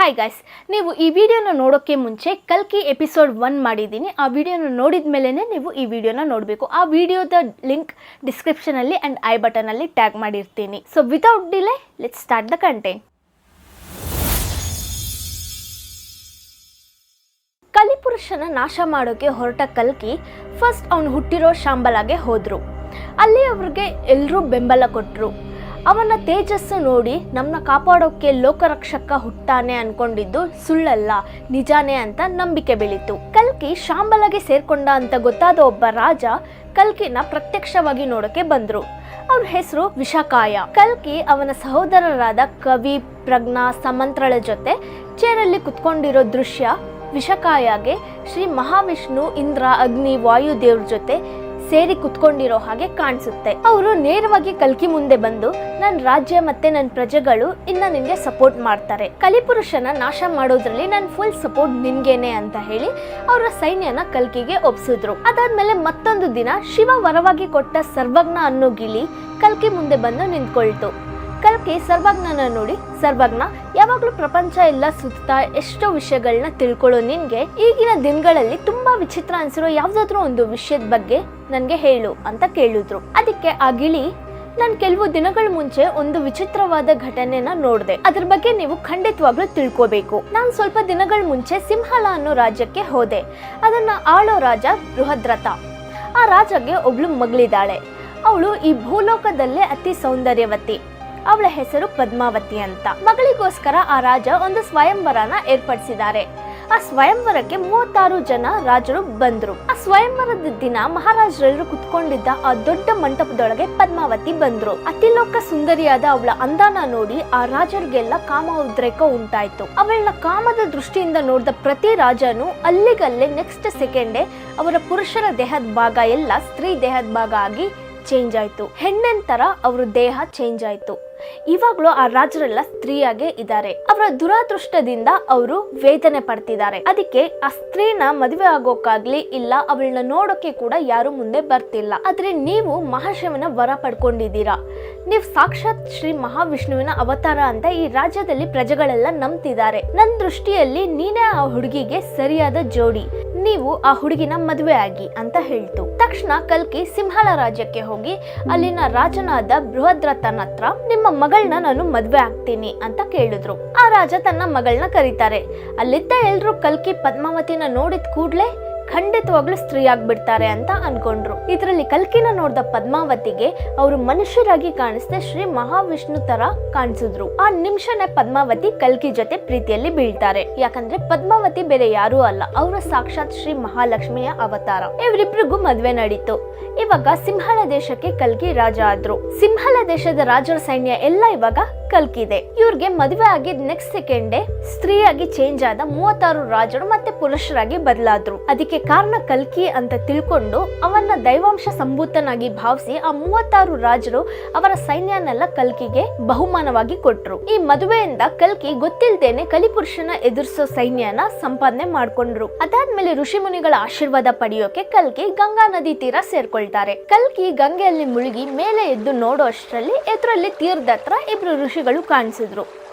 Hi guys, ನೀವು ಈ ವಿಡಿಯೋನ ನೋಡೋಕ್ಕೆ ಮುಂಚೆ ಕಲ್ಕಿ ಎಪಿಸೋಡ್ 1 ಮಾಡಿದ್ದೀನಿ. ಆ ವಿಡಿಯೋನ ನೋಡಿದ ಮೇಲೇ ನೀವು ಈ ವಿಡಿಯೋನ ನೋಡಬೇಕು. ಆ ವಿಡಿಯೋದ ಲಿಂಕ್ ಡಿಸ್ಕ್ರಿಪ್ಷನಲ್ಲಿ ಆ್ಯಂಡ್ ಐ ಬಟನಲ್ಲಿ ಟ್ಯಾಗ್ ಮಾಡಿರ್ತೀನಿ. So without delay let's start the content. ಕಲಿಪುರುಷನ ನಾಶ ಮಾಡೋಕ್ಕೆ ಹೊರಟ ಕಲ್ಕಿ ಫಸ್ಟ್ ಅವನು ಹುಟ್ಟಿರೋ ಶಾಂಬಲಾಗೆ ಹೋದರು. ಅಲ್ಲಿ ಅವ್ರಿಗೆ ಎಲ್ಲರೂ ಬೆಂಬಲ ಕೊಟ್ಟರು. ಅವನ ತೇಜಸ್ಸು ನೋಡಿ ನಮ್ಮನ್ನ ಕಾಪಾಡೋಕ್ಕೆ ಲೋಕರಕ್ಷಕ ಹುಟ್ಟಾನೆ ಅನ್ಕೊಂಡಿದ್ದು ಸುಳ್ಳಲ್ಲ, ನಿಜಾನೇ ಅಂತ ನಂಬಿಕೆ ಬೆಳೀತು. ಕಲ್ಕಿ ಶಾಂಬಲಗೆ ಸೇರ್ಕೊಂಡ ಅಂತ ಗೊತ್ತಾದ ಒಬ್ಬ ರಾಜ ಕಲ್ಕಿನ ಪ್ರತ್ಯಕ್ಷವಾಗಿ ನೋಡೋಕೆ ಬಂದ್ರು. ಅವ್ರ ಹೆಸರು ವಿಷಕಾಯ. ಕಲ್ಕಿ ಅವನ ಸಹೋದರರಾದ ಕವಿ, ಪ್ರಜ್ಞಾ, ಸಮಂತ್ರಳ ಜೊತೆ ಚೇರಲ್ಲಿ ಕುತ್ಕೊಂಡಿರೋ ದೃಶ್ಯ ವಿಷಕಾಯಗೆ ಶ್ರೀ ಮಹಾವಿಷ್ಣು, ಇಂದ್ರ, ಅಗ್ನಿ, ವಾಯು ದೇವ್ರ ಜೊತೆ ಸೇರಿ ಕುತ್ಕೊಂಡಿರೋ ಹಾಗೆ ಕಾಣಿಸುತ್ತೆ. ಅವರು ನೇರವಾಗಿ ಕಲ್ಕಿ ಮುಂದೆ ಬಂದು ನನ್ನ ರಾಜ್ಯ ಮತ್ತೆ ನನ್ನ ಪ್ರಜೆಗಳು ಇನ್ನ ನಿನ್ಗೆ ಸಪೋರ್ಟ್ ಮಾಡ್ತಾರೆ, ಕಲಿಪುರುಷನ ನಾಶ ಮಾಡೋದ್ರಲ್ಲಿ ನನ್ನ ಫುಲ್ ಸಪೋರ್ಟ್ ನಿನ್ಗೇನೆ ಅಂತ ಹೇಳಿ ಅವರ ಸೈನ್ಯನ ಕಲ್ಕಿಗೆ ಒಪ್ಸಿದ್ರು. ಅದಾದ್ಮೇಲೆ ಮತ್ತೊಂದು ದಿನ ಶಿವ ವರವಾಗಿ ಕೊಟ್ಟ ಸರ್ವಜ್ಞ ಅನ್ನೋ ಗಿಳಿ ಕಲ್ಕಿ ಮುಂದೆ ಬಂದು ನಿಂತ್ಕೊಳ್ತು. ಕಲ್ಕಿ ಸರ್ವಜ್ಞನ ನೋಡಿ, ಸರ್ವಜ್ಞ, ಯಾವಾಗ್ಲೂ ಪ್ರಪಂಚ ಎಲ್ಲ ಸುತ್ತಾ ಎಷ್ಟೋ ವಿಷಯಗಳನ್ನ ತಿಳ್ಕೊಳ್ಳೋ ನಿನ್ಗೆ ಈಗಿನ ದಿನಗಳಲ್ಲಿ ತುಂಬಾ ವಿಚಿತ್ರ ಅನ್ಸಿರೋ ಯಾವ್ದಾದ್ರು ಒಂದು ವಿಷಯದ ಬಗ್ಗೆ ನನ್ಗೆ ಹೇಳು ಅಂತ ಕೇಳಿದ್ರು. ಅದಕ್ಕೆ ಆ ಗಿಳಿ, ನಾನು ಕೆಲವು ದಿನಗಳ ಮುಂಚೆ ಒಂದು ವಿಚಿತ್ರವಾದ ಘಟನೆನ ನೋಡಿದೆ, ಅದ್ರ ಬಗ್ಗೆ ನೀವು ಖಂಡಿತವಾಗ್ಲೂ ತಿಳ್ಕೋಬೇಕು. ನಾನು ಸ್ವಲ್ಪ ದಿನಗಳ ಮುಂಚೆ ಸಿಂಹಲ ಅನ್ನೋ ರಾಜ್ಯಕ್ಕೆ ಹೋದೆ. ಅದನ್ನ ಆಳೋ ರಾಜ ಬೃಹದ್ರಥ. ಆ ರಾಜಗೆ ಒಬ್ಳು ಮಗಳಿದ್ದಾಳೆ. ಅವಳು ಈ ಭೂಲೋಕದಲ್ಲೇ ಅತಿ ಸೌಂದರ್ಯವತಿ. ಅವಳ ಹೆಸರು ಪದ್ಮಾವತಿ ಅಂತ. ಮಗಳಿಗೋಸ್ಕರ ಆ ರಾಜ ಒಂದು ಸ್ವಯಂವರನ ಏರ್ಪಡಿಸಿದ್ದಾರೆ. ಆ ಸ್ವಯಂವರಕ್ಕೆ 36 ಜನ ರಾಜರು ಬಂದ್ರು. ಆ ಸ್ವಯಂವರದ ದಿನ ಮಹಾರಾಜರೆಲ್ಲರೂ ಕುತ್ಕೊಂಡಿದ್ದ ಆ ದೊಡ್ಡ ಮಂಟಪದೊಳಗೆ ಪದ್ಮಾವತಿ ಬಂದ್ರು. ಅತಿಲೋಕ ಸುಂದರಿಯಾದ ಅವಳ ಅಂದಾನ ನೋಡಿ ಆ ರಾಜರಿಗೆಲ್ಲ ಕಾಮ ಉದ್ರೇಕ ಉಂಟಾಯ್ತು. ಅವಳನ್ನ ಕಾಮದ ದೃಷ್ಟಿಯಿಂದ ನೋಡಿದ ಪ್ರತಿ ರಾಜನು ಅಲ್ಲಿಗಲ್ಲೇ ನೆಕ್ಸ್ಟ್ ಸೆಕೆಂಡೇ ಅವರ ಪುರುಷರ ದೇಹದ ಭಾಗ ಎಲ್ಲ ಸ್ತ್ರೀ ದೇಹದ ಭಾಗ ಆಗಿ ಚೇಂಜ್ ಆಯ್ತು. ಹೆಣ್ಣಿನ ತರ ಅವ್ರ ದೇಹ ಚೇಂಜ್ ಆಯ್ತು. ಇವಾಗ್ಲೂ ಆ ರಾಜರೆಲ್ಲ ಸ್ತ್ರೀಯಾಗೆ ಇದ್ದಾರೆ. ಅವರ ದುರಾದೃಷ್ಟದಿಂದ ಅವರು ವೇದನೆ ಪಡ್ತಿದ್ದಾರೆ. ಅದಕ್ಕೆ ಆ ಸ್ತ್ರೀನ ಮದುವೆ ಆಗೋಕ್ಕಾಗ್ಲಿ ಇಲ್ಲ ಅವಳನ್ನ ನೋಡೋಕೆ ಕೂಡ ಯಾರು ಮುಂದೆ ಬರ್ತಿಲ್ಲ. ಆದ್ರೆ ನೀವು ಮಹಾಶಿವನ ವರ ಪಡ್ಕೊಂಡಿದ್ದೀರಾ. ನೀವು ಸಾಕ್ಷಾತ್ ಶ್ರೀ ಮಹಾವಿಷ್ಣುವಿನ ಅವತಾರ ಅಂತ ಈ ರಾಜ್ಯದಲ್ಲಿ ಪ್ರಜೆಗಳೆಲ್ಲ ನಂಬ್ತಿದ್ದಾರೆ. ನನ್ನ ದೃಷ್ಟಿಯಲ್ಲಿ ನೀನೇ ಆ ಹುಡುಗಿಗೆ ಸರಿಯಾದ ಜೋಡಿ. ನೀವು ಆ ಹುಡುಗಿನ ಮದುವೆ ಆಗಿ ಅಂತ ಹೇಳ್ತು. ತಕ್ಷಣ ಕಲ್ಕಿ ಸಿಂಹಳ ರಾಜ್ಯಕ್ಕೆ ಹೋಗಿ ಅಲ್ಲಿನ ರಾಜನಾದ ಬೃಹದ್ರಥನ ಹತ್ರ ನಿಮ್ಮ ಮಗಳನ್ನ ನಾನು ಮದ್ವೆ ಆಗ್ತೀನಿ ಅಂತ ಕೇಳಿದ್ರು. ಆ ರಾಜ ತನ್ನ ಮಗಳನ್ನ ಕರೀತಾರೆ. ಅಲ್ಲಿದ್ದ ಎಲ್ರು ಕಲ್ಕಿ ಪದ್ಮಾವತಿನ ನೋಡಿದ ಕೂಡ್ಲೆ ಖಂಡಿತವಾಗ್ಲೂ ಸ್ತ್ರೀ ಆಗ್ಬಿಡ್ತಾರೆ ಅಂತ ಅನ್ಕೊಂಡ್ರು. ಇದರಲ್ಲಿ ಕಲ್ಕಿನ ನೋಡಿದ ಪದ್ಮಾವತಿಗೆ ಅವರು ಮನುಷ್ಯರಾಗಿ ಕಾಣಿಸ್ದೆ ಶ್ರೀ ಮಹಾವಿಷ್ಣು ತರ ಕಾಣಿಸಿದ್ರು. ಆ ನಿಮಿಷನೇ ಪದ್ಮಾವತಿ ಕಲ್ಕಿ ಜೊತೆ ಪ್ರೀತಿಯಲ್ಲಿ ಬೀಳ್ತಾರೆ. ಯಾಕಂದ್ರೆ ಪದ್ಮಾವತಿ ಬೇರೆ ಯಾರೂ ಅಲ್ಲ, ಅವರ ಸಾಕ್ಷಾತ್ ಶ್ರೀ ಮಹಾಲಕ್ಷ್ಮಿಯ ಅವತಾರ. ಇವರಿಬ್ರಿಗೂ ಮದ್ವೆ ನಡೀತು. ಇವಾಗ ಸಿಂಹಳ ದೇಶಕ್ಕೆ ಕಲ್ಕಿ ರಾಜ ಆದ್ರು. ಸಿಂಹಳ ದೇಶದ ರಾಜರ ಸೈನ್ಯ ಎಲ್ಲ ಇವಾಗ ಕಲ್ಕಿದೆ. ಇವ್ರಿಗೆ ಮದುವೆ ಆಗಿದ್ ನೆಕ್ಸ್ಟ್ ಸೆಕೆಂಡೇ ಸ್ತ್ರೀಯಾಗಿ ಚೇಂಜ್ ಆದ 36 ರಾಜರು ಮತ್ತೆ ಪುರುಷರಾಗಿ ಬದಲಾದ್ರು. ಅದಕ್ಕೆ ಕಾರಣ ಕಲ್ಕಿ ಅಂತ ತಿಳ್ಕೊಂಡು ಅವನ್ನ ದೈವಾಂಶ ಸಂಭೂತನಾಗಿ ಭಾವಿಸಿ ಆ 36 ರಾಜರು ಅವರ ಸೈನ್ಯನೆಲ್ಲ ಕಲ್ಕಿಗೆ ಬಹುಮಾನವಾಗಿ ಕೊಟ್ರು. ಈ ಮದುವೆಯಿಂದ ಕಲ್ಕಿ ಗೊತ್ತಿಲ್ದೇನೆ ಕಲಿಪುರುಷನ ಎದುರಿಸೋ ಸೈನ್ಯನ ಸಂಪಾದನೆ ಮಾಡ್ಕೊಂಡ್ರು. ಅದಾದ್ಮೇಲೆ ಋಷಿ ಮುನಿಗಳ ಆಶೀರ್ವಾದ ಪಡೆಯೋಕೆ ಕಲ್ಕಿ ಗಂಗಾ ನದಿ ತೀರ ಸೇರ್ಕೊಳ್ತಾರೆ. ಕಲ್ಕಿ ಗಂಗೆಯಲ್ಲಿ ಮುಳುಗಿ ಮೇಲೆ ಎದ್ದು ನೋಡೋ ಅಷ್ಟರಲ್ಲಿ ಎದುರಲ್ಲಿ ತೀರದ ಹತ್ರ ಇಬ್ರು ಋಷಿಗಳು ಕಾಣಿಸಿದ್ರು.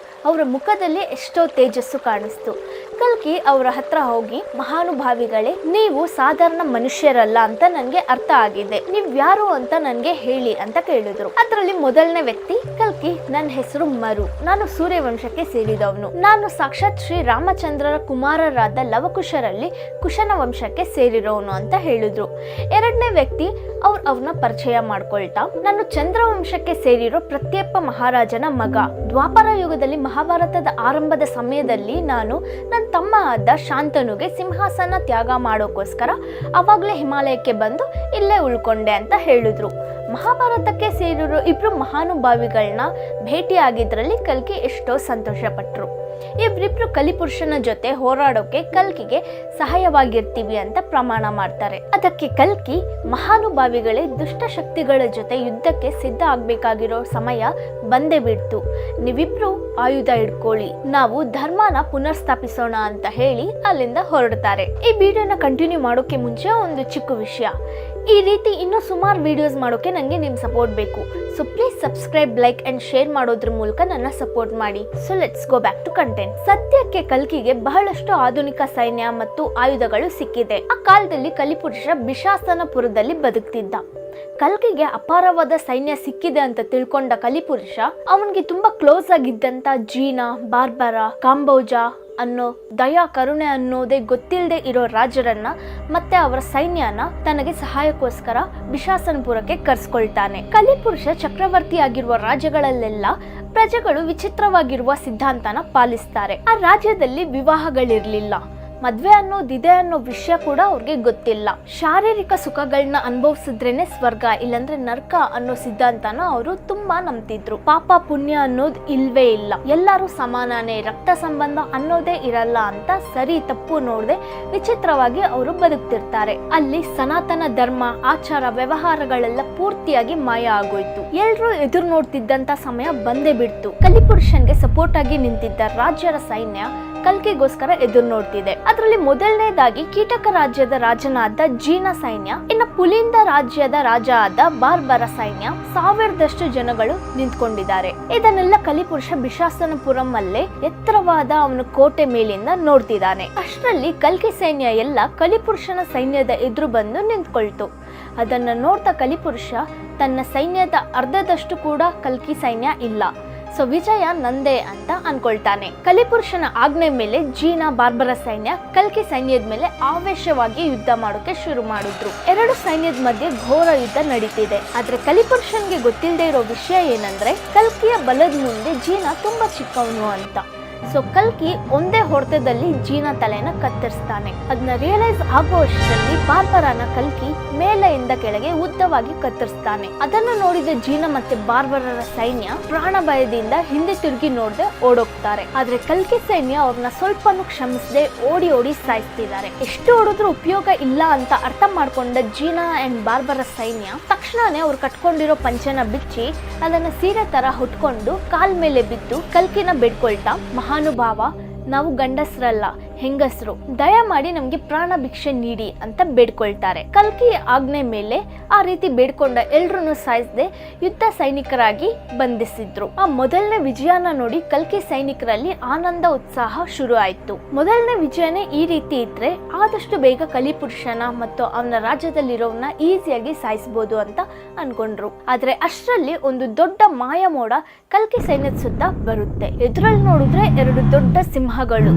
ಅವರ ಮುಖದಲ್ಲಿ ಎಷ್ಟೋ ತೇಜಸ್ಸು ಕಾಣಿಸ್ತು. ಕಲ್ಕಿ ಅವರ ಹತ್ರ ಹೋಗಿ, ಮಹಾನುಭಾವಿಗಳೇ, ನೀವು ಸಾಧಾರಣ ಮನುಷ್ಯರಲ್ಲ ಅಂತ ನನಗೆ ಅರ್ಥ ಆಗಿದೆ, ನೀವ್ ಯಾರು ಅಂತ ನನಗೆ ಹೇಳಿ ಅಂತ ಕೇಳಿದ್ರು. ಅದರಲ್ಲಿ ಮೊದಲನೇ ವ್ಯಕ್ತಿ ಕಲ್ಕಿ, ನನ್ನ ಹೆಸರು ಮರು, ನಾನು ಸೂರ್ಯವಂಶಕ್ಕೆ ಸೇರಿದವನು, ನಾನು ಸಾಕ್ಷಾತ್ ಶ್ರೀ ರಾಮಚಂದ್ರರ ಕುಮಾರರಾದ ಲವಕುಶರಲ್ಲಿ ಕುಶನ ವಂಶಕ್ಕೆ ಸೇರಿರೋನು ಅಂತ ಹೇಳಿದ್ರು. ಎರಡನೇ ವ್ಯಕ್ತಿ ಅವ್ರನ್ನ ಪರಿಚಯ ಮಾಡ್ಕೊಳ್ತಾ, ನಾನು ಚಂದ್ರವಂಶಕ್ಕೆ ಸೇರಿರೋ ಪ್ರತ್ಯೇಪ ಮಹಾರಾಜನ ಮಗ, ದ್ವಾಪರ ಯುಗದಲ್ಲಿ ಮಹಾಭಾರತದ ಆರಂಭದ ಸಮಯದಲ್ಲಿ ನಾನು ನನ್ನ ತಮ್ಮ ಆದ ಶಾಂತನುಗೆ ಸಿಂಹಾಸನ ತ್ಯಾಗ ಮಾಡೋಕ್ಕೋಸ್ಕರ ಅವಾಗಲೇ ಹಿಮಾಲಯಕ್ಕೆ ಬಂದು ಇಲ್ಲೇ ಉಳ್ಕೊಂಡೆ ಅಂತ ಹೇಳಿದ್ರು. ಮಹಾಭಾರತಕ್ಕೆ ಸೇರಿರೋ ಇಬ್ರು ಮಹಾನುಭಾವಿಗಳನ್ನ ಭೇಟಿಯಾಗಿದ್ರಲ್ಲಿ ಕಲ್ಕಿ ಎಷ್ಟೋ ಸಂತೋಷ ಪಟ್ರು. ಇಬ್ರಿಬ್ರು ಕಲಿಪುರುಷನ ಜೊತೆ ಹೋರಾಡೋಕೆ ಕಲ್ಕಿಗೆ ಸಹಾಯವಾಗಿರ್ತೀವಿ ಅಂತ ಪ್ರಮಾಣ ಮಾಡ್ತಾರೆ. ಅದಕ್ಕೆ ಕಲ್ಕಿ, ಮಹಾನುಭಾವಿಗಳೇ, ದುಷ್ಟಶಕ್ತಿಗಳ ಜೊತೆ ಯುದ್ಧಕ್ಕೆ ಸಿದ್ಧ ಆಗ್ಬೇಕಾಗಿರೋ ಸಮಯ ಬಂದೇ ಬಿಡ್ತು, ನೀವಿಬ್ರು ಆಯುಧ ಇಟ್ಕೊಳ್ಳಿ, ನಾವು ಧರ್ಮನ ಪುನರ್ಸ್ಥಾಪಿಸೋಣ ಅಂತ ಹೇಳಿ ಅಲ್ಲಿಂದ ಹೊರಡ್ತಾರೆ. ಈ ವಿಡಿಯೋನ ಕಂಟಿನ್ಯೂ ಮಾಡೋಕೆ ಮುಂಚೆ ಒಂದು ಚಿಕ್ಕ ವಿಷಯ. ಈ ರೀತಿ ಇನ್ನೂ ಸುಮಾರು ವಿಡಿಯೋಸ್ ಮಾಡೋಕೆ ನನಗೆ ನಿಮ್ಮ ಸಪೋರ್ಟ್ ಬೇಕು. So please subscribe, like and share ಮಾಡೋದ್ರ ಮೂಲಕ ನನ್ನ ಸಪೋರ್ಟ್ ಮಾಡಿ. So let's go back to content. ಸದ್ಯಕ್ಕೆ ಕಲ್ಕಿಗೆ ಬಹಳಷ್ಟು ಆಧುನಿಕ ಸೈನ್ಯ ಮತ್ತು ಆಯುಧಗಳು ಸಿಕ್ಕಿದೆ. ಆ ಕಾಲದಲ್ಲಿ ಕಲಿಪುರುಷ ಬಿಶಾಸನಪುರದಲ್ಲಿ ಬದುಕ್ತಿದ್ದ. ಕಲ್ಕಿಗೆ ಅಪಾರವಾದ ಸೈನ್ಯ ಸಿಕ್ಕಿದೆ ಅಂತ ತಿಳ್ಕೊಂಡ ಕಲಿಪುರುಷ ಅವನಿಗೆ ತುಂಬಾ ಕ್ಲೋಸ್ ಆಗಿದ್ದಂತ ಜೀನಾ, ಬಾರ್ಬರಾ, ಕಾಂಬೋಜ ಅನ್ನೋ ದಯಾ ಕರುಣೆ ಅನ್ನೋದೇ ಗೊತ್ತಿಲ್ಲದೆ ಇರೋ ರಾಜರನ್ನ ಮತ್ತೆ ಅವರ ಸೈನ್ಯನ ತನಗೆ ಸಹಾಯಕ್ಕೋಸ್ಕರ ಬಿಶಾಸನಪುರಕ್ಕೆ ಕರ್ಸ್ಕೊಳ್ತಾನೆ. ಕಲಿಪುರುಷ ಚಕ್ರವರ್ತಿ ಆಗಿರುವ ರಾಜ್ಯಗಳಲ್ಲೆಲ್ಲ ಪ್ರಜೆಗಳು ವಿಚಿತ್ರವಾಗಿರುವ ಸಿದ್ಧಾಂತನ ಪಾಲಿಸ್ತಾರೆ. ಆ ರಾಜ್ಯದಲ್ಲಿ ವಿವಾಹಗಳಿರ್ಲಿಲ್ಲ, ಮದ್ವೆ ಅನ್ನೋದಿದೆ ಅನ್ನೋ ವಿಷಯ ಕೂಡ ಅವ್ರಿಗೆ ಗೊತ್ತಿಲ್ಲ. ಶಾರೀರಿಕ ಸುಖಗಳನ್ನ ಅನುಭವಿಸಿದ್ರೇನೆ ಸ್ವರ್ಗ, ಇಲ್ಲಾಂದ್ರೆ ನರ್ಕ ಅನ್ನೋ ಸಿದ್ಧಾಂತನ ಅವರು ತುಂಬಾ ನಂಬ್ತಿದ್ರು. ಪಾಪ ಪುಣ್ಯ ಅನ್ನೋದು ಇಲ್ವೇ ಇಲ್ಲ, ಎಲ್ಲರೂ ಸಮಾನನೇ, ರಕ್ತ ಸಂಬಂಧ ಅನ್ನೋದೇ ಇರಲ್ಲ ಅಂತ ಸರಿ ತಪ್ಪು ನೋಡದೆ ವಿಚಿತ್ರವಾಗಿ ಅವರು ಬದುಕ್ತಿರ್ತಾರೆ. ಅಲ್ಲಿ ಸನಾತನ ಧರ್ಮ, ಆಚಾರ, ವ್ಯವಹಾರಗಳೆಲ್ಲ ಪೂರ್ತಿಯಾಗಿ ಮಾಯ ಆಗೋಯ್ತು. ಎಲ್ರೂ ಎದುರು ನೋಡ್ತಿದ್ದಂತ ಸಮಯ ಬಂದೇ ಬಿಡ್ತು. ಕಲಿಪುರುಷನ್ಗೆ ಸಪೋರ್ಟ್ ಆಗಿ ನಿಂತಿದ್ದ ರಾಜ್ಯರ ಸೈನ್ಯ ಕಲ್ಕಿಗೋಸ್ಕರ ಎದುರು ನೋಡ್ತಿದೆ. ಅದರಲ್ಲಿ ಮೊದಲನೇದಾಗಿ ಕೀಟಕ ರಾಜ್ಯದ ರಾಜನಾದ ಜೀನಾ ಸೈನ್ಯ, ಇನ್ನು ಪುಲಿಂದ ರಾಜ್ಯದ ರಾಜ ಆದ ಬಾರ್ಬರ ಸೈನ್ಯ, 1000ದಷ್ಟು ಜನಗಳು ನಿಂತ್ಕೊಂಡಿದ್ದಾರೆ. ಇದನ್ನೆಲ್ಲ ಕಲಿಪುರುಷ ಬಿಶಾಸನಪುರಂ ಅಲ್ಲೇ ಎತ್ತರವಾದ ಅವನ ಕೋಟೆ ಮೇಲಿಂದ ನೋಡ್ತಿದ್ದಾನೆ. ಅಷ್ಟರಲ್ಲಿ ಕಲ್ಕಿ ಸೈನ್ಯ ಎಲ್ಲ ಕಲಿಪುರುಷನ ಸೈನ್ಯದ ಎದುರು ಬಂದು ನಿಂತ್ಕೊಳ್ತು. ಅದನ್ನ ನೋಡ್ತಾ ಕಲಿಪುರುಷ ತನ್ನ ಸೈನ್ಯದ ಅರ್ಧದಷ್ಟು ಕೂಡ ಕಲ್ಕಿ ಸೈನ್ಯ ಇಲ್ಲ, ಸೊ ವಿಜಯ ನಂದೇ ಅಂತ ಅನ್ಕೊಳ್ತಾನೆ. ಕಲಿಪುರುಷನ ಆಜ್ಞೆ ಮೇಲೆ ಜೀನಾ, ಬಾರ್ಬರ ಸೈನ್ಯ ಕಲ್ಕಿ ಸೈನ್ಯದ ಮೇಲೆ ಆವೇಶವಾಗಿ ಯುದ್ಧ ಮಾಡೋಕೆ ಶುರು ಮಾಡಿದ್ರು. ಎರಡು ಸೈನ್ಯದ ಮಧ್ಯೆ ಘೋರ ಯುದ್ಧ ನಡೀತಿದೆ. ಆದ್ರೆ ಕಲಿಪುರುಷನ್ಗೆ ಗೊತ್ತಿಲ್ಲದೆ ಇರೋ ವಿಷಯ ಏನಂದ್ರೆ ಕಲ್ಕಿಯ ಬಲದ ಮುಂದೆ ಜೀನಾ ತುಂಬಾ ಚಿಕ್ಕವನು ಅಂತ. ಸೊ ಕಲ್ಕಿ ಒಂದೇ ಹೊಡೆತದಲ್ಲಿ ಜೀನಾ ತಲೆನ ಕತ್ತರಿಸ್ತಾನೆ. ಅದನ್ನ ರಿಯಲೈಸ್ ಆಗುವಷ್ಟರಲ್ಲಿ ಬಾರ್ಬರನ ಕಲ್ಕಿ ಮೇಲೆಯಿಂದ ಕೆಳಗೆ ಉದ್ದವಾಗಿ ಕತ್ತರಿಸ್ತಾನೆ. ಅದನ್ನು ನೋಡಿದ ಜೀನಾ ಮತ್ತೆ ಬಾರ್ಬರರ ಸೈನ್ಯ ಪ್ರಾಣ ಭಯದಿಂದ ಹಿಂದೆ ತಿರುಗಿ ನೋಡದೆ ಓಡೋಗ್ತಾರೆ. ಆದ್ರೆ ಕಲ್ಕಿ ಸೈನ್ಯ ಅವ್ರನ್ನ ಸ್ವಲ್ಪನೂ ಕ್ಷಮಿಸದೆ ಓಡಿ ಓಡಿ ಸಾಯಿಸ್ತಿದ್ದಾರೆ. ಎಷ್ಟು ಓಡಿದ್ರೂ ಉಪಯೋಗ ಇಲ್ಲ ಅಂತ ಅರ್ಥ ಮಾಡ್ಕೊಂಡ ಜೀನಾ ಅಂಡ್ ಬಾರ್ಬರ ಸೈನ್ಯ ತಕ್ಷಣನೇ ಅವ್ರು ಕಟ್ಕೊಂಡಿರೋ ಪಂಚನ ಬಿಚ್ಚಿ ಅದನ್ನ ಸೀರೆ ತರ ಹುಟ್ಕೊಂಡು ಕಾಲ್ ಮೇಲೆ ಬಿದ್ದು ಕಲ್ಕಿನ ಬೇಡ್ಕೊಳ್ತಾ, ಮಹಾನುಭಾವ, ನಾವು ಗಂಡಸರಲ್ಲ ಹೆಂಗಸರು, ದಯಮಾಡಿ ನಮ್ಗೆ ಪ್ರಾಣ ಭಿಕ್ಷೆ ನೀಡಿ ಅಂತ ಬೇಡ್ಕೊಳ್ತಾರೆ. ಕಲ್ಕಿ ಆಜ್ಞೆ ಮೇಲೆ ಆ ರೀತಿ ಬೇಡ್ಕೊಂಡ ಎಲ್ರನ್ನೂ ಸಾಯಿಸದೆ ಯುದ್ಧ ಸೈನಿಕರಾಗಿ ಬಂಧಿಸಿದ್ರು. ಆ ಮೊದಲನೇ ವಿಜಯನ ನೋಡಿ ಕಲ್ಕಿ ಸೈನಿಕರಲ್ಲಿ ಆನಂದ, ಉತ್ಸಾಹ ಶುರು ಆಯ್ತು. ಮೊದಲನೇ ವಿಜಯನೇ ಈ ರೀತಿ ಇದ್ರೆ ಆದಷ್ಟು ಬೇಗ ಕಲಿಪುರುಷನ ಮತ್ತು ಅವನ ರಾಜ್ಯದಲ್ಲಿರೋವನ್ನ ಈಸಿಯಾಗಿ ಸಾಯಿಸಬಹುದು ಅಂತ ಅನ್ಕೊಂಡ್ರು. ಆದ್ರೆ ಅಷ್ಟರಲ್ಲಿ ಒಂದು ದೊಡ್ಡ ಮಾಯ ಮೋಡ ಕಲ್ಕಿ ಸೈನ್ಯದ ಸುತ್ತ ಬರುತ್ತೆ. ಎದುರಲ್ಲಿ ನೋಡಿದ್ರೆ ಎರಡು ದೊಡ್ಡ ಸಿಂಹಗಳು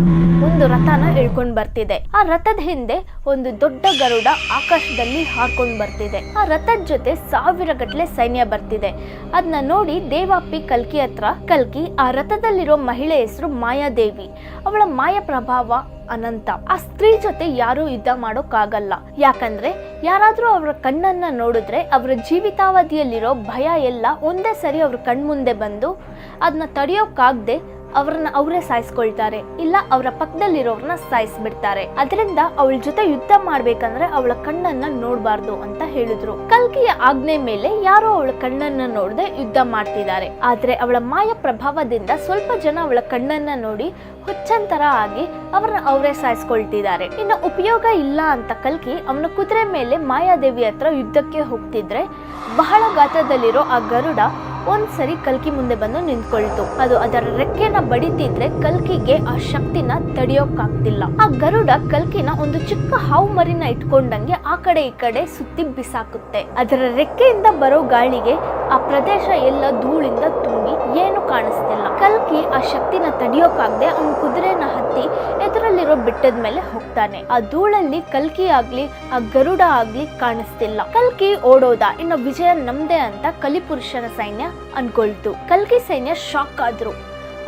ಒಂದು ರಥನ ಇಳ್ಕೊಂಡ್ ಬರ್ತಿದೆ. ಆ ರಥದ ಹಿಂದೆ ಒಂದು ದೊಡ್ಡ ಗರುಡ ಆಕಾಶದಲ್ಲಿ ಹಾರ್ಕೊಂಡ್ ಬರ್ತಿದೆ. ಆ ರಥದ ಜೊತೆ 1000 ಗಟ್ಟಲೆ ಸೈನ್ಯ ಬರ್ತಿದೆ. ಅದನ್ನ ನೋಡಿ ದೇವಾಪಿ ಕಲ್ಕಿ ಹತ್ರ, ಕಲ್ಕಿ, ಆ ರಥದಲ್ಲಿರೋ ಮಹಿಳೆ ಹೆಸರು ಮಾಯಾದೇವಿ, ಅವಳ ಮಾಯ ಪ್ರಭಾವ ಅನಂತ. ಆ ಸ್ತ್ರೀ ಜೊತೆ ಯಾರು ಯುದ್ಧ ಮಾಡೋಕ್ಕಾಗಲ್ಲ. ಯಾಕಂದ್ರೆ ಯಾರಾದ್ರೂ ಅವರ ಕಣ್ಣನ್ನ ನೋಡಿದ್ರೆ ಅವರ ಜೀವಿತಾವಧಿಯಲ್ಲಿರೋ ಭಯ ಎಲ್ಲ ಒಂದೇ ಸರಿ ಅವ್ರ ಕಣ್ಮುಂದೆ ಬಂದು ಅದನ್ನ ತಡೆಯೋಕ್ಕಾಗದೆ ಅವ್ರನ್ನ ಅವರೇ ಸಾಯಿಸ್ಕೊಳ್ತಾರೆ, ಇಲ್ಲ ಅವರ ಪಕ್ಕದಲ್ಲಿರೋರ್ನ ಸಾಯಿಸ್ಬಿಡ್ತಾರೆ. ಅದರಿಂದ ಅವಳ ಜೊತೆ ಯುದ್ಧ ಮಾಡ್ಬೇಕಂದ್ರೆ ಅವಳ ಕಣ್ಣನ್ನ ನೋಡ್ಬಾರ್ದು ಅಂತ ಹೇಳಿದ್ರು. ಕಲ್ಕಿಯ ಆಜ್ಞೆ ಮೇಲೆ ಯಾರೋ ಅವಳ ಕಣ್ಣನ್ನ ನೋಡದೆ ಯುದ್ಧ ಮಾಡ್ತಿದ್ದಾರೆ. ಆದ್ರೆ ಅವಳ ಮಾಯ ಪ್ರಭಾವದಿಂದ ಸ್ವಲ್ಪ ಜನ ಅವಳ ಕಣ್ಣನ್ನ ನೋಡಿ ಹುಚ್ಚಂತರ ಆಗಿ ಅವ್ರನ್ನ ಅವರೇ ಸಾಯಿಸ್ಕೊಳ್ತಿದ್ದಾರೆ. ಇನ್ನು ಉಪಯೋಗ ಇಲ್ಲ ಅಂತ ಕಲ್ಕಿ ಅವನ ಕುದುರೆ ಮೇಲೆ ಮಾಯಾದೇವಿ ಹತ್ರ ಯುದ್ಧಕ್ಕೆ ಹೋಗ್ತಿದ್ರೆ ಬಹಳ ಗಾತ್ರದಲ್ಲಿರೋ ಆ ಗರುಡ ಒಂದ್ಸರಿ ಕಲ್ಕಿ ಮುಂದೆ ಬಂದು ನಿಂತ್ಕೊಳ್ತು. ಅದು ಅದರ ರೆಕ್ಕೆನ ಬಡಿತಿದ್ರೆ ಕಲ್ಕಿಗೆ ಆ ಶಕ್ತಿನ ತಡೆಯೋಕ್ಕಾಗ್ತಿಲ್ಲ. ಆ ಗರುಡ ಕಲ್ಕಿನ ಒಂದು ಚಿಕ್ಕ ಹಾವು ಮರಿನ ಇಟ್ಕೊಂಡಂಗೆ ಆ ಕಡೆ ಈ ಕಡೆ ಸುತ್ತಿ ಬಿಸಾಕುತ್ತೆ. ಅದರ ರೆಕ್ಕೆಯಿಂದ ಬರೋ ಗಾಳಿಗೆ ಆ ಪ್ರದೇಶ ಎಲ್ಲ ಧೂಳಿಂದ ತುಂಬಿ ಏನು ಕಾಣಿಸ್ತಿಲ್ಲ. ಕಲ್ಕಿ ಆ ಶಕ್ತಿನ ತಡೆಯೋಕ್ಕಾಗದೆ ಅವನ ಕುದುರೆನ ಹತ್ತಿ ಎದುರಲ್ಲಿರೋ ಬೆಟ್ಟದ ಮೇಲೆ ಹೋಗ್ತಾನೆ. ಆ ಧೂಳಲ್ಲಿ ಕಲ್ಕಿ ಆಗ್ಲಿ ಆ ಗರುಡ ಆಗ್ಲಿ ಕಾಣಿಸ್ತಿಲ್ಲ. ಕಲ್ಕಿ ಓಡೋದ, ಇನ್ನು ವಿಜಯ ನಮ್ದೆ ಅಂತ ಕಲಿಪುರುಷನ ಸೈನ್ಯ ಅನ್ಕೊಳ್ತು. ಕಲ್ಕಿ ಸೈನ್ಯ ಶಾಕ್ ಆದ್ರು.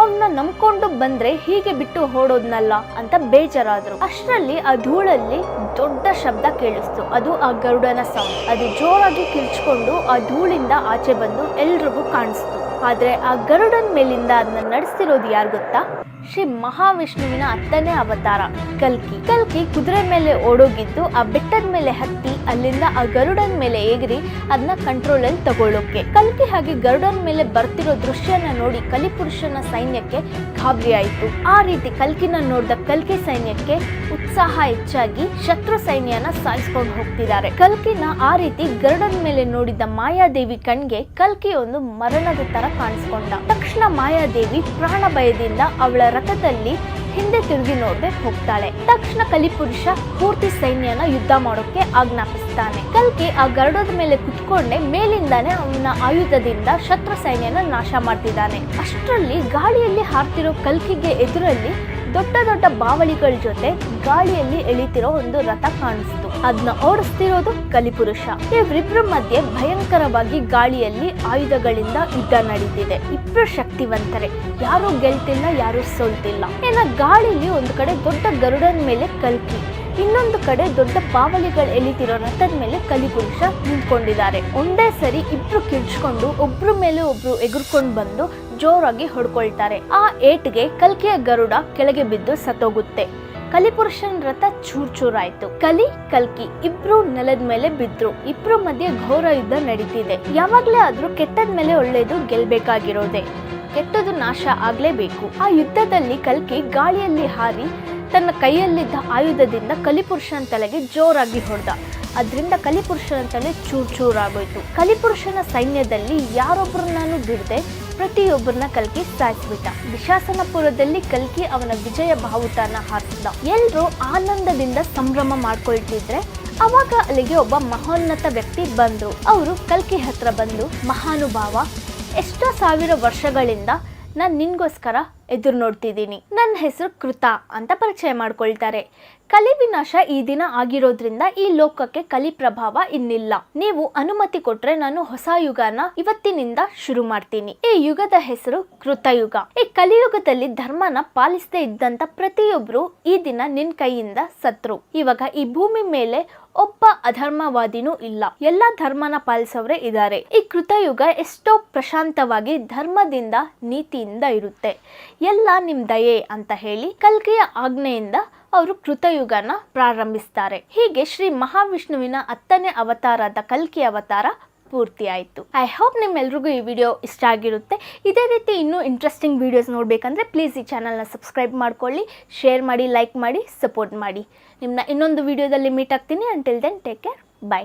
ಅವನ್ನ ನಂಬ್ಕೊಂಡು ಬಂದ್ರೆ ಹೀಗೆ ಬಿಟ್ಟು ಓಡೋದ್ನಲ್ಲ ಅಂತ ಬೇಜಾರಾದ್ರು. ಅಷ್ಟರಲ್ಲಿ ಆ ಧೂಳಲ್ಲಿ ದೊಡ್ಡ ಶಬ್ದ ಕೇಳಿಸ್ತು. ಅದು ಆ ಗರುಡನ ಸೌಂಡ್. ಅದು ಜೋರಾಗಿ ಕಿರ್ಚ್ಕೊಂಡು ಆ ಧೂಳಿಂದ ಆಚೆ ಬಂದು ಎಲ್ರಿಗೂ ಕಾಣಿಸ್ತು. ಆದರೆ ಆ ಗರುಡನ ಮೇಲಿಂದ ಅದನ್ನ ನಡೆಸ್ತಿರೋದು ಯಾರು ಗೊತ್ತಾ? ಶ್ರೀ ಮಹಾವಿಷ್ಣುವಿನ 10ನೇ ಅವತಾರ ಕಲ್ಕಿ. ಕಲ್ಕಿ ಕುದುರೆ ಮೇಲೆ ಓಡೋಗಿದ್ದು ಆ ಬೆಟ್ಟದ ಮೇಲೆ ಹತ್ತಿ ಅಲ್ಲಿಂದ ಆ ಗರುಡನ ಮೇಲೆ ಎಗರಿ ಅದನ್ನ ಕಂಟ್ರೋಲ್ ಅಲ್ಲಿ ತಗೊಳ್ಳೋಕೆ. ಕಲ್ಕಿ ಹಾಗೆ ಗರುಡನ ಮೇಲೆ ಬರ್ತಿರೋ ದೃಶ್ಯನ ನೋಡಿ ಕಲಿಪುರುಷನ ಸೈನ್ಯಕ್ಕೆ ಗಾಬರಿ ಆಯಿತು. ಆ ರೀತಿ ಕಲ್ಕಿನ ನೋಡಿದ ಕಲ್ಕಿ ಸೈನ್ಯಕ್ಕೆ ಉತ್ಸಾಹ ಹೆಚ್ಚಾಗಿ ಶತ್ರು ಸೈನ್ಯನ ಸಾಯಿಸ್ಕೊಂಡು ಹೋಗ್ತಿದ್ದಾರೆ. ಕಲ್ಕಿನ ಆ ರೀತಿ ಗರುಡನ ಮೇಲೆ ನೋಡಿದ ಮಾಯಾದೇವಿ ಕಣ್ಗೆ ಕಲ್ಕಿ ಒಂದು ಮರಣದ ತರ ಕಾಣಿಸ್ಕೊಂಡ. ತಕ್ಷಣ ಮಾಯಾದೇವಿ ಪ್ರಾಣ ಭಯದಿಂದ ಅವಳ ರಥದಲ್ಲಿ ಹಿಂದೆ ತಿರುಗಿ ನೋಡದೆ ಹೋಗ್ತಾಳೆ. ತಕ್ಷಣ ಕಲಿಪುರುಷ ಪೂರ್ತಿ ಸೈನ್ಯನ ಯುದ್ಧ ಮಾಡೋಕೆ ಆಜ್ಞಾಪಿಸ್ತಾನೆ. ಕಲ್ಕಿ ಆ ಗರುಡದ ಮೇಲೆ ಕುತ್ಕೊಂಡೆ ಮೇಲಿಂದಾನೆ ಅವನ ಆಯುಧದಿಂದ ಶತ್ರು ಸೈನ್ಯನ ನಾಶ ಮಾಡ್ತಿದ್ದಾನೆ. ಅಷ್ಟರಲ್ಲಿ ಗಾಳಿಯಲ್ಲಿ ಹಾರ್ತಿರೋ ಕಲ್ಕಿಗೆ ಎದುರಲ್ಲಿ ದೊಡ್ಡ ದೊಡ್ಡ ಬಾವಲಿಗಳ ಜೊತೆ ಗಾಳಿಯಲ್ಲಿ ಎಳಿತಿರೋ ಒಂದು ರಥ ಕಾಣಿಸ್ತು. ಅದನ್ನ ಓಡಿಸ್ತಿರೋದು ಕಲಿಪುರುಷ. ಇವರಿಬ್ಬರ ಮಧ್ಯೆ ಭಯಂಕರವಾಗಿ ಗಾಳಿಯಲ್ಲಿ ಆಯುಧಗಳಿಂದ ಯುದ್ಧ ನಡೀತಿದೆ. ಇಬ್ರು ಶಕ್ತಿವಂತರೆ, ಯಾರು ಗೆಲ್ತಿಲ್ಲ, ಯಾರು ಸೋಲ್ತಿಲ್ಲ. ಏನ ಗಾಳಿಲಿ ಒಂದು ಕಡೆ ದೊಡ್ಡ ಗರುಡನ ಮೇಲೆ ಕಲ್ಕಿ, ಇನ್ನೊಂದು ಕಡೆ ದೊಡ್ಡ ಬಾವಲಿಗಳು ಎಳಿತಿರೋ ರಥದ ಮೇಲೆ ಕಲಿಪುರುಷ ನಿಂತ್ಕೊಂಡಿದ್ದಾರೆ. ಒಂದೇ ಸರಿ ಇಬ್ರು ಕಿರ್ಚ್ಕೊಂಡು ಒಬ್ರ ಮೇಲೆ ಒಬ್ರು ಎಗುರ್ಕೊಂಡು ಬಂದು ಜೋರಾಗಿ ಹೊಡ್ಕೊಳ್ತಾರೆ. ಆ ಏಟ್ಗೆ ಕಲ್ಕಿಯ ಗರುಡ ಕೆಳಗೆ ಬಿದ್ದು ಸತ್ತೋಗುತ್ತೆ. ಕಲಿಪುರುಷನ ರಥ ಚೂರಾಯ್ತು. ಕಲ್ಕಿ ಇಬ್ರು ನೆಲದ ಮೇಲೆ ಬಿದ್ರು. ಇಬ್ರು ಮಧ್ಯೆ ಘೋರ ಯುದ್ಧ ನಡೀತಿದೆ. ಯಾವಾಗ್ಲೇ ಆದ್ರೂ ಕೆಟ್ಟದ ಮೇಲೆ ಒಳ್ಳೇದು ಗೆಲ್ಬೇಕಾಗಿರೋದೆ, ಕೆಟ್ಟದು ನಾಶ ಆಗ್ಲೇಬೇಕು. ಆ ಯುದ್ಧದಲ್ಲಿ ಕಲ್ಕಿ ಗಾಳಿಯಲ್ಲಿ ಹಾರಿ ತನ್ನ ಕೈಯಲ್ಲಿದ್ದ ಆಯುಧದಿಂದ ಕಲಿಪುರುಷನ ತಲೆಗೆ ಜೋರಾಗಿ ಹೊಡೆದ. ಅದರಿಂದ ಕಲಿಪುರುಷನ ತಲೆ ಚೂರಾಗೋಯ್ತು. ಕಲಿಪುರುಷನ ಸೈನ್ಯದಲ್ಲಿ ಯಾರೊಬ್ಬರನ್ನೂ ಬಿಡದೆ ಪ್ರತಿಯೊಬ್ಬರನ್ನ ಕಲ್ಕಿ ಸಾಯಿಸ್ಬಿಟ್ಟ. ದಿಶಾಸನಪುರದಲ್ಲಿ ಕಲ್ಕಿ ಅವನ ವಿಜಯ ಬಾವುಟನ ಹಾರಿಸಿದ. ಎಲ್ರೂ ಆನಂದದಿಂದ ಸಂಭ್ರಮ ಮಾಡ್ಕೊಳ್ತಿದ್ರೆ ಅವಾಗ ಅಲ್ಲಿಗೆ ಒಬ್ಬ ಮಹೋನ್ನತ ವ್ಯಕ್ತಿ ಬಂದ್ರು. ಅವರು ಕಲ್ಕಿ ಹತ್ರ ಬಂದು, ಮಹಾನುಭಾವ, ಎಷ್ಟೋ ಸಾವಿರ ವರ್ಷಗಳಿಂದ ನಾನು ನಿನ್ಗೋಸ್ಕರ ಎದುರು ನೋಡ್ತಿದ್ದೀನಿ. ನನ್ನ ಹೆಸರು ಕೃತ ಅಂತ ಪರಿಚಯ ಮಾಡ್ಕೊಳ್ತಾರೆ. ಕಲಿ ವಿನಾಶ ಈ ದಿನ ಆಗಿರೋದ್ರಿಂದ ಈ ಲೋಕಕ್ಕೆ ಕಲಿ ಪ್ರಭಾವ ಇನ್ನಿಲ್ಲ. ನೀವು ಅನುಮತಿ ಕೊಟ್ರೆ ನಾನು ಹೊಸ ಯುಗನ ಇವತ್ತಿನಿಂದ ಶುರು ಮಾಡ್ತೀನಿ. ಈ ಯುಗದ ಹೆಸರು ಕೃತಯುಗ. ಈ ಕಲಿಯುಗದಲ್ಲಿ ಧರ್ಮನ ಪಾಲಿಸದೇ ಇದ್ದಂತ ಪ್ರತಿಯೊಬ್ರು ಈ ದಿನ ನಿನ್ ಕೈಯಿಂದ ಸತ್ರು. ಇವಾಗ ಈ ಭೂಮಿ ಮೇಲೆ ಒಬ್ಬ ಅಧರ್ಮವಾದಿನೂ ಇಲ್ಲ, ಎಲ್ಲಾ ಧರ್ಮನ ಪಾಲಿಸೋರೇ ಇದ್ದಾರೆ. ಈ ಕೃತಯುಗ ಎಷ್ಟೋ ಪ್ರಶಾಂತವಾಗಿ ಧರ್ಮದಿಂದ ನೀತಿಯಿಂದ ಇರುತ್ತೆ. ಎಲ್ಲ ನಿಮ್ ದಯೆ ಅಂತ ಹೇಳಿ ಕಲ್ಕಿಯ ಆಜ್ಞೆಯಿಂದ ಅವರು ಕೃತಯುಗನ ಪ್ರಾರಂಭಿಸ್ತಾರೆ. ಹೀಗೆ ಶ್ರೀ ಮಹಾವಿಷ್ಣುವಿನ 10ನೇ ಅವತಾರದ ಕಲ್ಕಿ ಅವತಾರ ಪೂರ್ತಿ ಆಯಿತು. ಐ ಹೋಪ್ ನಿಮ್ಮೆಲ್ರಿಗೂ ಈ ವಿಡಿಯೋ ಇಷ್ಟ ಆಗಿರುತ್ತೆ. ಇದೇ ರೀತಿ ಇನ್ನೂ ಇಂಟ್ರೆಸ್ಟಿಂಗ್ ವಿಡಿಯೋಸ್ ನೋಡಬೇಕಂದ್ರೆ ಪ್ಲೀಸ್ ಈ ಚಾನಲ್ನ ಸಬ್ಸ್ಕ್ರೈಬ್ ಮಾಡ್ಕೊಳ್ಳಿ, ಶೇರ್ ಮಾಡಿ, ಲೈಕ್ ಮಾಡಿ, ಸಪೋರ್ಟ್ ಮಾಡಿ. ನಿಮ್ಮನ್ನ ಇನ್ನೊಂದು ವಿಡಿಯೋದಲ್ಲಿ ಮೀಟ್ ಆಗ್ತೀನಿ. Until then take care, by.